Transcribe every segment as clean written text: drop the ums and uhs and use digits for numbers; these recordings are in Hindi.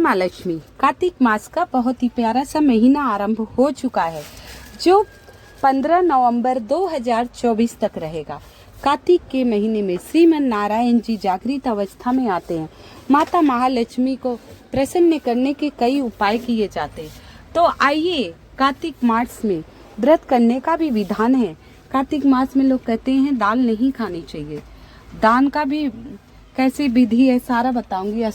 माँ लक्ष्मी। कार्तिक मास का बहुत ही प्यारा सा महीना आरंभ हो चुका है, जो 15 नवंबर 2024 तक रहेगा। कार्तिक के महीने में श्रीमन नारायण जी जागृत अवस्था में आते हैं। माता महालक्ष्मी को प्रसन्न करने के कई उपाय किए जाते हैं। तो आइए, कार्तिक मास में व्रत करने का भी विधान है। कार्तिक मास में लोग कहते हैं दाल नहीं खानी चाहिए। दान का भी कैसी विधि है सारा बताऊंगी।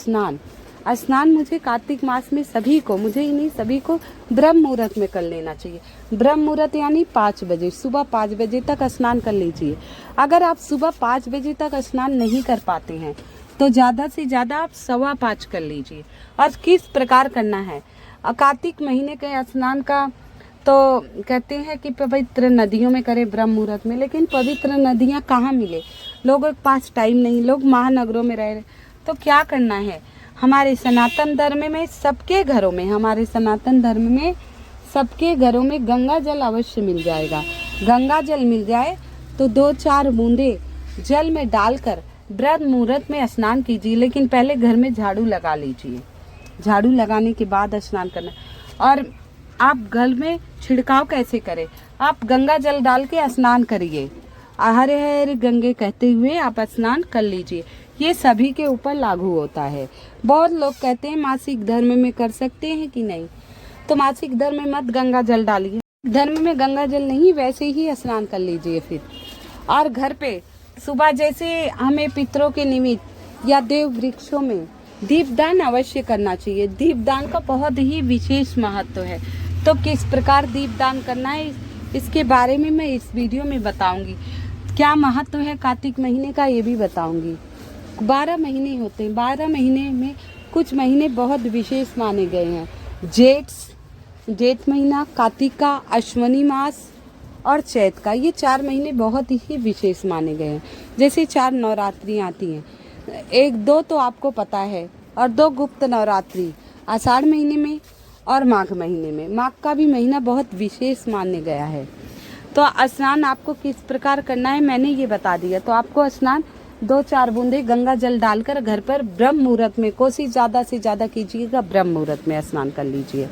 स्नान मुझे कार्तिक मास में सभी को, मुझे ही नहीं सभी को ब्रह्म मुहूर्त में कर लेना चाहिए। ब्रह्म मुहूर्त यानी 5 बजे, सुबह 5 बजे तक स्नान कर लीजिए। अगर आप सुबह 5 बजे तक स्नान नहीं कर पाते हैं तो ज़्यादा से ज़्यादा आप 5:15 कर लीजिए। और किस प्रकार करना है कार्तिक महीने के स्नान का, तो कहते हैं कि पवित्र नदियों में करें ब्रह्म मुहूर्त में, लेकिन पवित्र नदियाँ कहाँ मिले, लोगों के पास टाइम नहीं, लोग महानगरों में रह रहे। तो क्या करना है, हमारे सनातन धर्म में सबके घरों में, हमारे सनातन धर्म में सबके घरों में गंगा जल अवश्य मिल जाएगा। गंगा जल मिल जाए तो 2-4 बूंदे जल में डालकर ब्रह्म मुहूर्त में स्नान कीजिए। लेकिन पहले घर में झाड़ू लगा लीजिए। झाड़ू लगाने के बाद स्नान करना। और आप घर में छिड़काव कैसे करें, आप गंगा जल डाल के स्नान करिए। हरे हरे गंगे कहते हुए आप स्नान कर लीजिए। ये सभी के ऊपर लागू होता है। बहुत लोग कहते हैं मासिक धर्म में कर सकते हैं कि नहीं, तो मासिक धर्म में मत गंगा जल डालिए। धर्म में गंगा जल नहीं, वैसे ही स्नान कर लीजिए फिर। और घर पे सुबह जैसे हमें पितरों के निमित्त या देव वृक्षों में दीपदान अवश्य करना चाहिए। दीपदान का बहुत ही विशेष महत्व है। तो किस प्रकार दीपदान करना है, इसके बारे में मैं इस वीडियो में बताऊंगी। क्या महत्व है कार्तिक महीने का, ये भी बताऊंगी। 12 महीने होते हैं। 12 महीने में कुछ महीने बहुत विशेष माने गए हैं। जेठ महीना, कार्तिक का, अश्वनी मास और चैत का, ये 4 महीने बहुत ही विशेष माने गए हैं। जैसे 4 नवरात्रि आती हैं, 1-2 तो आपको पता है, और 2 गुप्त नवरात्रि आषाढ़ महीने में और माघ महीने में। माघ का भी महीना बहुत विशेष माने गया है। तो स्नान आपको किस प्रकार करना है मैंने ये बता दिया। तो आपको स्नान 2-4 बूंदे गंगा जल डालकर घर पर ब्रह्म मुहूर्त में, कोशिश ज़्यादा से ज़्यादा कीजिएगा, ब्रह्म मुहूर्त में स्नान कर लीजिए।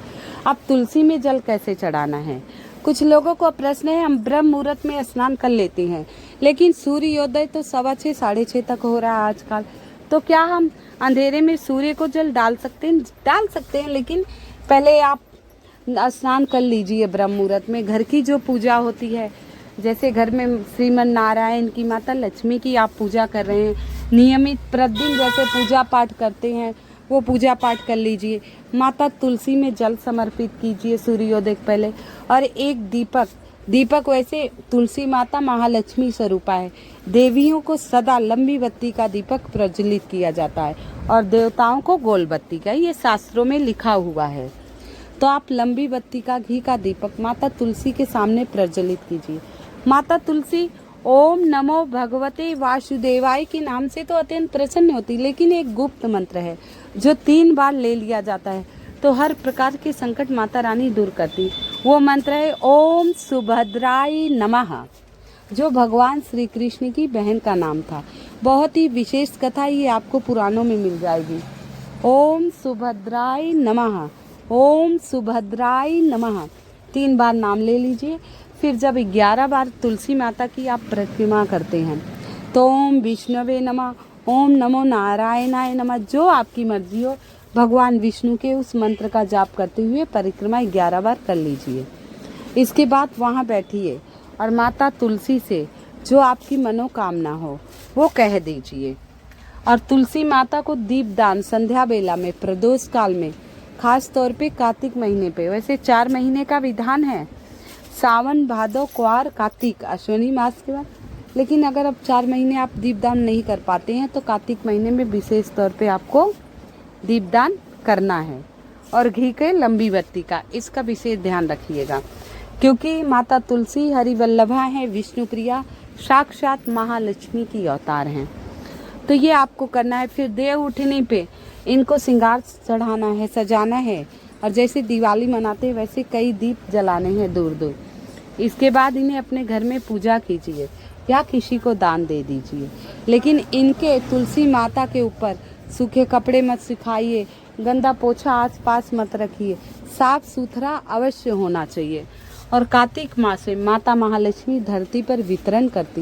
अब तुलसी में जल कैसे चढ़ाना है, कुछ लोगों को प्रश्न है। हम ब्रह्म मुहूर्त में स्नान कर लेते हैं, लेकिन सूर्योदय तो 6:15 साढ़े 6 तक हो रहा है आजकल। तो क्या हम अंधेरे में सूर्य को जल डाल सकते हैं? डाल सकते हैं, लेकिन पहले आप स्नान कर लीजिए ब्रह्म मुहूर्त में। घर की जो पूजा होती है, जैसे घर में श्रीमन नारायण की, माता लक्ष्मी की आप पूजा कर रहे हैं, नियमित प्रतिदिन जैसे पूजा पाठ करते हैं वो पूजा पाठ कर लीजिए। माता तुलसी में जल समर्पित कीजिए सूर्योदय के पहले। और एक दीपक वैसे तुलसी माता महालक्ष्मी स्वरूपा है। देवियों को सदा लंबी बत्ती का दीपक प्रज्वलित किया जाता है और देवताओं को गोल बत्ती का, ये शास्त्रों में लिखा हुआ है। तो आप लंबी बत्ती का घी का दीपक माता तुलसी के सामने प्रज्वलित कीजिए। माता तुलसी ओम नमो भगवते वासुदेवाय के नाम से तो अत्यंत प्रसन्न होती, लेकिन एक गुप्त मंत्र है जो 3 बार ले लिया जाता है तो हर प्रकार के संकट माता रानी दूर करती। वो मंत्र है ओम सुभद्राय नमः, जो भगवान श्री कृष्ण की बहन का नाम था। बहुत ही विशेष कथा ये आपको पुराणों में मिल जाएगी। ओम सुभद्राय नमः, ओम सुभद्राय नमः 3 बार नाम ले लीजिए। फिर जब 11 बार तुलसी माता की आप प्रतिमा करते हैं तो ओम विष्णवे नमः, ओम नमो नारायणाय नमः, जो आपकी मर्जी हो, भगवान विष्णु के उस मंत्र का जाप करते हुए परिक्रमा 11 बार कर लीजिए। इसके बाद वहाँ बैठिए और माता तुलसी से जो आपकी मनोकामना हो वो कह दीजिए। और तुलसी माता को दीपदान संध्या बेला में, प्रदोष काल में, खास तौर पे कार्तिक महीने पे, वैसे 4 महीने का विधान है, सावन, भादो, क्वार, कार्तिक, अश्विनी मास के बाद। लेकिन अगर अब 4 महीने आप दीपदान नहीं कर पाते हैं तो कार्तिक महीने में विशेष तौर पे आपको दीपदान करना है। और घी के लंबी बत्ती का, इसका विशेष ध्यान रखिएगा, क्योंकि माता तुलसी हरिवल्लभा है, विष्णु प्रिया, साक्षात महालक्ष्मी की अवतार हैं। तो ये आपको करना है। फिर देव उठने पे इनको श्रृंगार चढ़ाना है, सजाना है, और जैसे दिवाली मनाते हैं वैसे कई दीप जलाने हैं दूर दूर। इसके बाद इन्हें अपने घर में पूजा कीजिए या किसी को दान दे दीजिए। लेकिन इनके तुलसी माता के ऊपर सूखे कपड़े मत सुखाइए, गंदा पोछा आसपास मत रखिए, साफ सुथरा अवश्य होना चाहिए। और कार्तिक मास में माता महालक्ष्मी धरती पर विचरण करती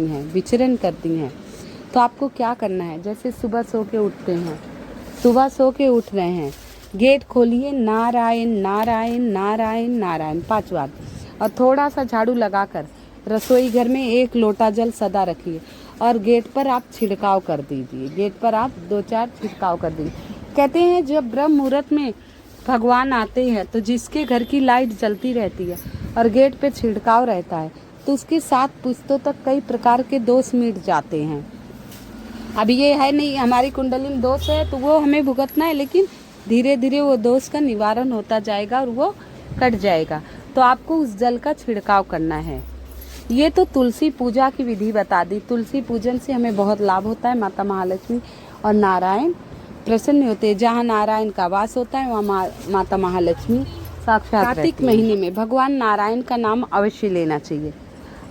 हैं। तो आपको क्या करना है, जैसे सुबह सो के उठ रहे हैं, गेट खोलिए, नारायण नारायण नारायण नारायण 5 बार, और थोड़ा सा झाड़ू लगाकर रसोई घर में 1 लोटा जल सदा रखिए और गेट पर आप छिड़काव कर दीजिए। गेट पर आप 2-4 छिड़काव कर दीजिए। कहते हैं जब ब्रह्म मुहूर्त में भगवान आते हैं तो जिसके घर की लाइट जलती रहती है और गेट पे छिड़काव रहता है तो उसके 7 पुश्तों तक कई प्रकार के दोष मिट जाते हैं। अब ये है नहीं हमारी कुंडली में दोष है तो वो हमें भुगतना है, लेकिन धीरे धीरे वो दोष का निवारण होता जाएगा और वो कट जाएगा। तो आपको उस जल का छिड़काव करना है। ये तो तुलसी पूजा की विधि बता दी। तुलसी पूजन से हमें बहुत लाभ होता है। माता महालक्ष्मी और नारायण प्रसन्न होते हैं। जहाँ नारायण का वास होता है वहाँ माता महालक्ष्मी साक्षात। कार्तिक महीने में भगवान नारायण का नाम अवश्य लेना चाहिए।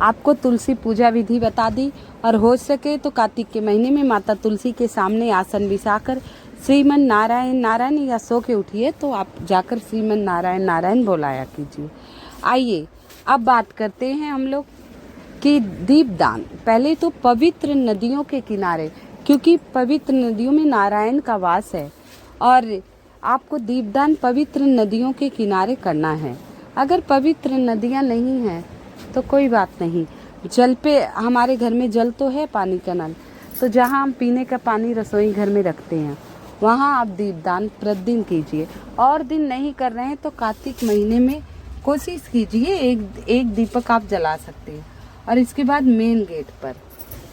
आपको तुलसी पूजा विधि बता दी, और हो सके तो कार्तिक के महीने में माता तुलसी के सामने आसन बिछाकर श्रीमन नारायण नारायण, या सो के उठिए तो आप जाकर श्रीमन नारायण नारायण बोलाया कीजिए। आइए अब बात करते हैं हम लोग कि दीपदान। पहले तो पवित्र नदियों के किनारे, क्योंकि पवित्र नदियों में नारायण का वास है, और आपको दीपदान पवित्र नदियों के किनारे करना है। अगर पवित्र नदियाँ नहीं हैं तो कोई बात नहीं, जल पे हमारे घर में जल तो है, पानी का नल, तो जहाँ हम पीने का पानी रसोई घर में रखते हैं वहाँ आप दीपदान प्रतिदिन कीजिए। और दिन नहीं कर रहे हैं तो कार्तिक महीने में कोशिश कीजिए एक दीपक आप जला सकते हैं। और इसके बाद मेन गेट पर,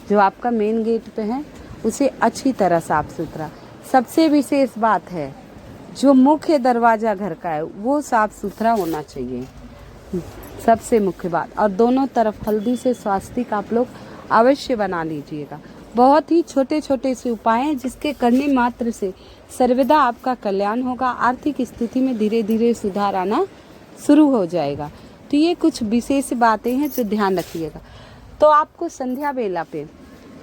जो आपका मेन गेट पे है, उसे अच्छी तरह साफ सुथरा, सबसे विशेष बात है जो मुख्य दरवाज़ा घर का है वो साफ सुथरा होना चाहिए, सबसे मुख्य बात। और दोनों तरफ हल्दी से स्वास्तिक आप लोग अवश्य बना लीजिएगा। बहुत ही छोटे छोटे से उपाय हैं जिसके करने मात्र से सर्वदा आपका कल्याण होगा। आर्थिक स्थिति में धीरे धीरे सुधार आना शुरू हो जाएगा। तो ये कुछ विशेष बातें हैं जो ध्यान रखिएगा। तो आपको संध्या बेला पे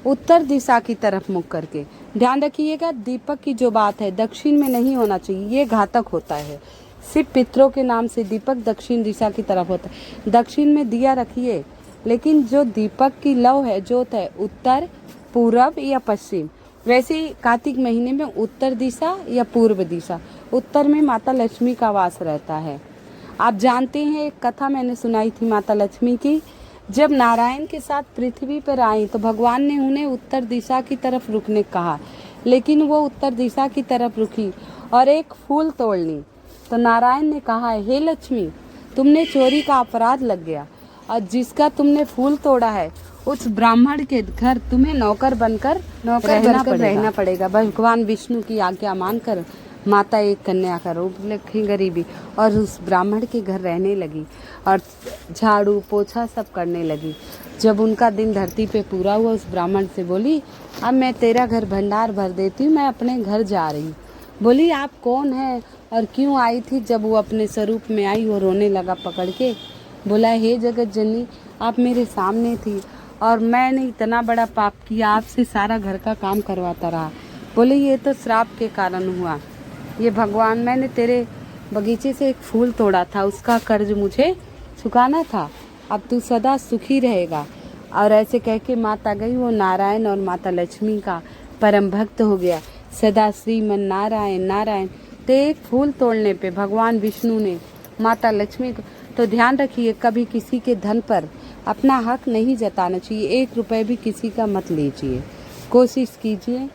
उत्तर दिशा की तरफ मुख करके ध्यान रखिएगा। दीपक की जो बात है दक्षिण में नहीं होना चाहिए, ये घातक होता है। सिर्फ पितरों के नाम से दीपक दक्षिण दिशा की तरफ होता है। दक्षिण में दिया रखिए, लेकिन जो दीपक की लौ है, जोत है, उत्तर, पूरब या पश्चिम। वैसे ही कार्तिक महीने में उत्तर दिशा या पूर्व दिशा, उत्तर में माता लक्ष्मी का वास रहता है। आप जानते हैं एक कथा मैंने सुनाई थी माता लक्ष्मी की। जब नारायण के साथ पृथ्वी पर आई तो भगवान ने उन्हें उत्तर दिशा की तरफ रुकने कहा, लेकिन वो उत्तर दिशा की तरफ रुकी और एक फूल तोड़ ली। तो नारायण ने कहा, हे लक्ष्मी, तुमने चोरी का अपराध लग गया, और जिसका तुमने फूल तोड़ा है उस ब्राह्मण के घर तुम्हें नौकर बनकर रहना पड़ेगा। भगवान विष्णु की आज्ञा मानकर माता एक कन्या का रूप लेके गरीबी और उस ब्राह्मण के घर रहने लगी और झाड़ू पोछा सब करने लगी। जब उनका दिन धरती पे पूरा हुआ, उस ब्राह्मण से बोली, अब मैं तेरा घर भंडार भर देती हूँ, मैं अपने घर जा रही हूँ। बोली, आप कौन है और क्यों आई थी? जब वो अपने स्वरूप में आई, वो रोने लगा पकड़ के। बोला, हे जगत जननी, आप मेरे सामने थी और मैंने इतना बड़ा पाप किया, आपसे सारा घर का काम करवाता रहा। बोले, ये तो श्राप के कारण हुआ। ये भगवान, मैंने तेरे बगीचे से एक फूल तोड़ा था, उसका कर्ज मुझे चुकाना था। अब तू सदा सुखी रहेगा। और ऐसे कह के माता गई। वो नारायण और माता लक्ष्मी का परम भक्त हो गया। सदा श्रीमन नारायण नारायण। तो एक फूल तोड़ने पे भगवान विष्णु ने माता लक्ष्मी को, तो ध्यान रखिए कभी किसी के धन पर अपना हक नहीं जताना चाहिए। 1 रुपए भी किसी का मत लीजिए। कोशिश कीजिए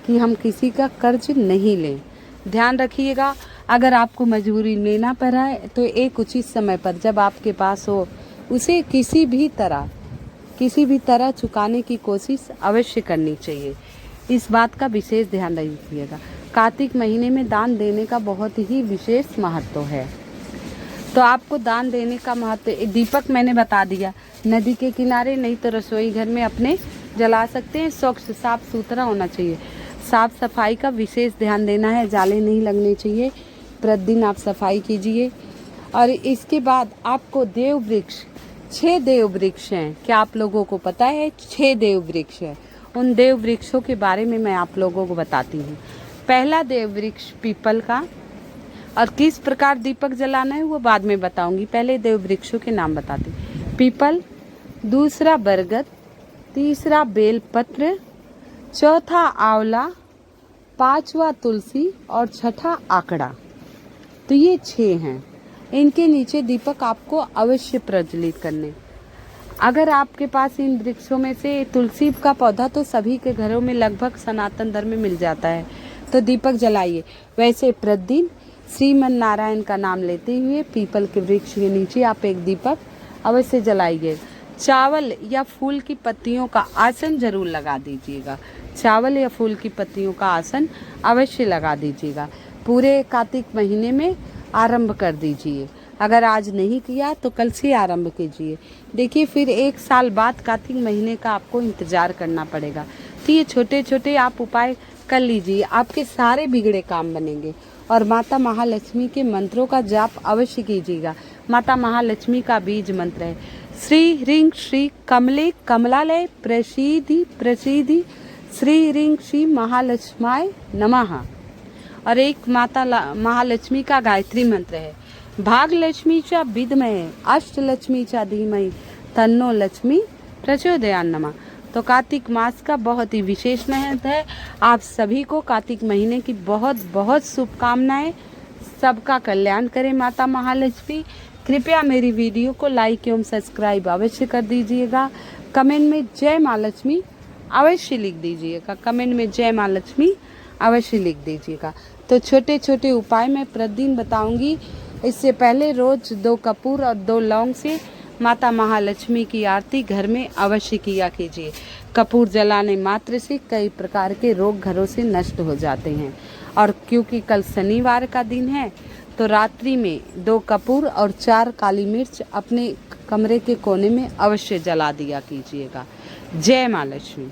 कि हम किसी का कर्ज नहीं लें। ध्यान रखिएगा, अगर आपको मजबूरी लेना पड़ा है तो एक उचित समय पर जब आपके पास हो, उसे किसी भी तरह चुकाने की कोशिश अवश्य करनी चाहिए। इस बात का विशेष ध्यान रखिएगा। कार्तिक महीने में दान देने का बहुत ही विशेष महत्व है। तो आपको दान देने का महत्व, दीपक मैंने बता दिया, नदी के किनारे नहीं तो रसोई घर में अपने जला सकते हैं। स्वच्छ साफ सुथरा होना चाहिए। साफ सफाई का विशेष ध्यान देना है, जाले नहीं लगने चाहिए। प्रतिदिन आप सफाई कीजिए। और इसके बाद आपको देव वृक्ष, 6 देव वृक्ष हैं। क्या आप लोगों को पता है? 6 देव वृक्ष हैं। उन देव वृक्षों के बारे में मैं आप लोगों को बताती हूँ। पहला देव वृक्ष पीपल का, और किस प्रकार दीपक जलाना है वो बाद में बताऊंगी। पहले देव वृक्षों के नाम बताती। पीपल, दूसरा बरगद, तीसरा बेलपत्र, चौथा आंवला, पांचवा तुलसी और छठा आकड़ा। तो ये 6 हैं। इनके नीचे दीपक आपको अवश्य प्रज्वलित करने। अगर आपके पास इन वृक्षों में से तुलसी का पौधा तो सभी के घरों में लगभग सनातन धर्म में मिल जाता है, तो दीपक जलाइए। वैसे प्रतिदिन श्रीमन नारायण का नाम लेते हुए पीपल के वृक्ष के नीचे आप एक दीपक अवश्य जलाइए। चावल या फूल की पत्तियों का आसन जरूर लगा दीजिएगा। चावल या फूल की पत्तियों का आसन अवश्य लगा दीजिएगा। पूरे कार्तिक महीने में आरंभ कर दीजिए। अगर आज नहीं किया तो कल से आरंभ कीजिए। देखिए, फिर 1 साल बाद कार्तिक महीने का आपको इंतजार करना पड़ेगा। तो ये छोटे छोटे आप उपाय कर लीजिए, आपके सारे बिगड़े काम बनेंगे। और माता महालक्ष्मी के मंत्रों का जाप अवश्य कीजिएगा। माता महालक्ष्मी का बीज मंत्र है श्री ह्रीं श्री कमले कमलालय प्रसीदि प्रसीदि श्री ह्रीं श्री महालक्ष्माय नमः। और एक माता महालक्ष्मी का गायत्री मंत्र है भाग लक्ष्मी चा विद्महे अष्टलक्ष्मी चा धीमहि तन्नो लक्ष्मी प्रचोदयात् नमः। तो कार्तिक मास का बहुत ही विशेष महत्व है। आप सभी को कार्तिक महीने की बहुत बहुत शुभकामनाएं। सबका कल्याण करें माता महालक्ष्मी। कृपया मेरी वीडियो को लाइक एवं सब्सक्राइब अवश्य कर दीजिएगा। कमेंट में जय माँ लक्ष्मी अवश्य लिख दीजिएगा। कमेंट में जय माँ लक्ष्मी अवश्य लिख दीजिएगा। तो छोटे छोटे उपाय मैं प्रतिदिन बताऊंगी। इससे पहले रोज 2 कपूर और 2 लौंग से माता महालक्ष्मी की आरती घर में अवश्य किया कीजिए। कपूर जलाने मात्र से कई प्रकार के रोग घरों से नष्ट हो जाते हैं। और क्योंकि कल शनिवार का दिन है तो रात्रि में 2 कपूर और 4 काली मिर्च अपने कमरे के कोने में अवश्य जला दिया कीजिएगा। जय माँ लक्ष्मी।